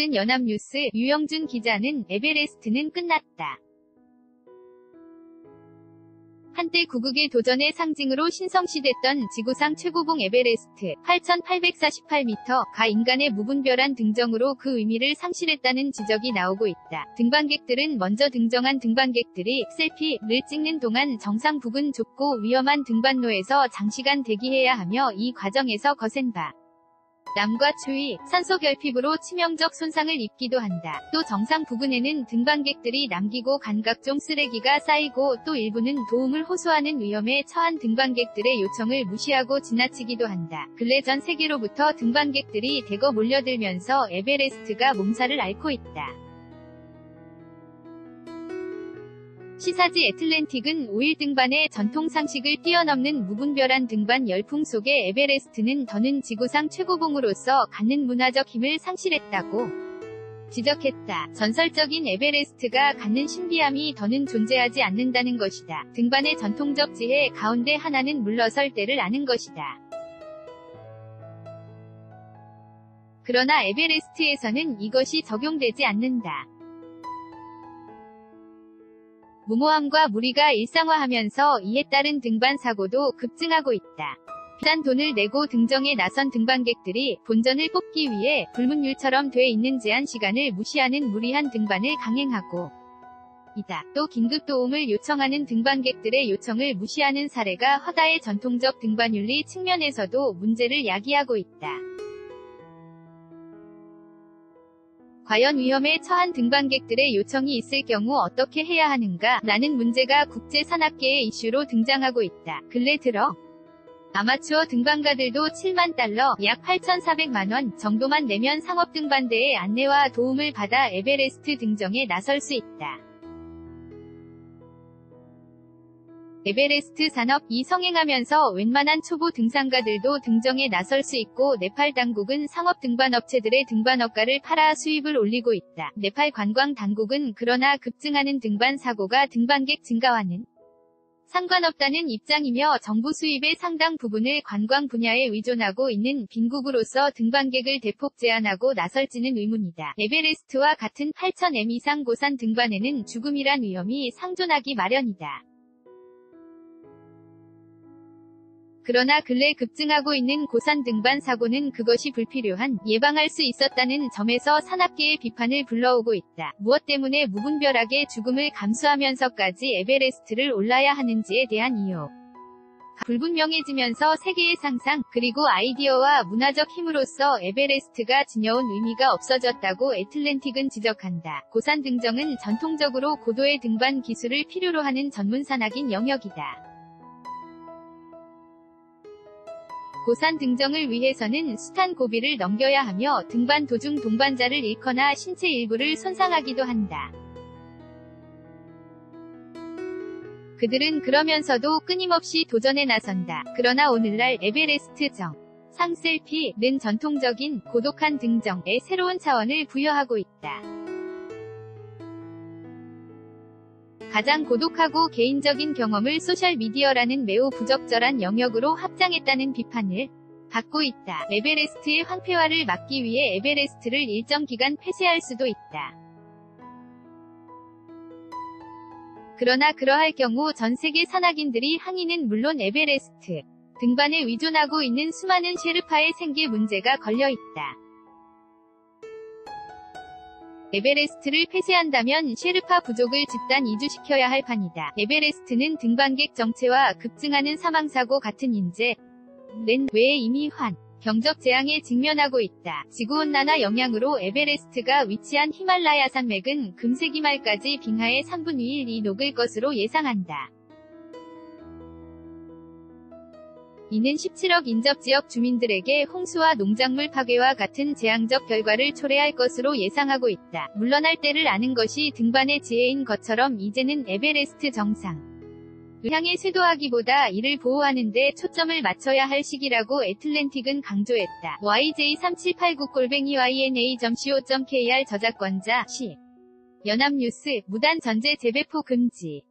보도하는 연합뉴스 유영준 기자는 에베레스트는 끝났다. 한때 구국의 도전의 상징으로 신성시됐던 지구상 최고봉 에베레스트 8,848m가 인간의 무분별한 등정으로 그 의미를 상실했다는 지적이 나오고 있다. 등반객들은 먼저 등정한 등반객들이 셀피를 찍는 동안 정상 부근 좁고 위험한 등반로에서 장시간 대기해야 하며 이 과정에서 거센 바람과 추위, 산소 결핍으로 치명적 손상을 입기도 한다. 또 정상 부근에는 등반객들이 남기고 간 각종 쓰레기가 쌓이고 또 일부는 도움을 호소하는 위험에 처한 등반객들의 요청을 무시하고 지나치기도 한다. 근래 전 세계로부터 등반객들이 대거 몰려들면서 에베레스트가 몸살을 앓고 있다. 시사지 애틀랜틱은 5일 등반의 전통 상식을 뛰어넘는 무분별한 등반 열풍 속에 에베레스트는 더는 지구상 최고봉으로서 갖는 문화적 힘을 상실했다고 지적했다. 전설적인 에베레스트가 갖는 신비함이 더는 존재하지 않는다는 것이다. 등반의 전통적 지혜 가운데 하나는 물러설 때를 아는 것이다. 그러나 에베레스트에서는 이것이 적용되지 않는다. 무모함과 무리가 일상화하면서 이에 따른 등반 사고도 급증하고 있다. 비싼 돈을 내고 등정에 나선 등반객들이 본전을 뽑기 위해 불문율처럼 돼 있는 제한 시간을 무시하는 무리한 등반을 강행하고 있다. 또 긴급 도움을 요청하는 등반객들의 요청을 무시하는 사례가 허다해 전통적 등반윤리 측면에서도 문제를 야기하고 있다. 과연 위험에 처한 등반객들의 요청이 있을 경우 어떻게 해야 하는가? 라는 문제가 국제 산악계의 이슈로 등장하고 있다. 근래 들어 아마추어 등반가들도 7만 달러, 약 8,400만 원 정도만 내면 상업등반대의 안내와 도움을 받아 에베레스트 등정에 나설 수 있다. 에베레스트 산업이 성행하면서 웬만한 초보 등산가들도 등정에 나설 수 있고 네팔 당국은 상업 등반업체들의 등반업가를 팔아 수입을 올리고 있다. 네팔 관광 당국은 그러나 급증하는 등반 사고가 등반객 증가와는 상관없다는 입장이며 정부 수입의 상당 부분을 관광 분야에 의존하고 있는 빈국으로서 등반객을 대폭 제한하고 나설지는 의문이다. 에베레스트와 같은 8,000m 이상 고산 등반에는 죽음이란 위험이 상존하기 마련이다. 그러나 근래 급증하고 있는 고산 등반 사고는 그것이 불필요한 예방할 수 있었다는 점에서 산악계의 비판을 불러오고 있다. 무엇 때문에 무분별하게 죽음을 감수하면서까지 에베레스트를 올라야 하는지에 대한 이유. 불분명해지면서 세계의 상상, 그리고 아이디어와 문화적 힘으로써 에베레스트가 지녀온 의미가 없어졌다고 애틀랜틱은 지적한다. 고산 등정은 전통적으로 고도의 등반 기술을 필요로 하는 전문 산악인 영역이다. 고산 등정을 위해서는 숱한 고비를 넘겨야 하며 등반 도중 동반자를 잃거나 신체 일부를 손상하기도 한다. 그들은 그러면서도 끊임없이 도전에 나선다. 그러나 오늘날 에베레스트 정상 셀피는 전통적인 고독한 등정에 새로운 차원을 부여하고 있다. 가장 고독하고 개인적인 경험을 소셜미디어라는 매우 부적절한 영역으로 확장했다는 비판을 받고 있다. 에베레스트의 황폐화를 막기 위해 에베레스트를 일정 기간 폐쇄할 수도 있다. 그러나 그러할 경우 전 세계 산악인들이 항의는 물론 에베레스트 등반에 의존하고 있는 수많은 셰르파의 생계 문제가 걸려 있다. 에베레스트를 폐쇄한다면 셰르파 부족을 집단 이주시켜야 할 판이다. 에베레스트는 등반객 정체와 급증하는 사망사고 같은 인재 는 외에 이미 경적 재앙에 직면하고 있다. 지구온난화 영향으로 에베레스트가 위치한 히말라야 산맥은 금세기 말까지 빙하의 3분의 1이 녹을 것으로 예상한다. 이는 17억 인접지역 주민들에게 홍수와 농작물 파괴와 같은 재앙적 결과를 초래할 것으로 예상하고 있다. 물러날 때를 아는 것이 등반의 지혜인 것처럼 이제는 에베레스트 정상을 향해 쇄도하기보다 이를 보호하는 데 초점을 맞춰야 할 시기라고 애틀랜틱은 강조했다. yj3789@yna.co.kr 저작권자 시 연합뉴스 무단 전제 재배포 금지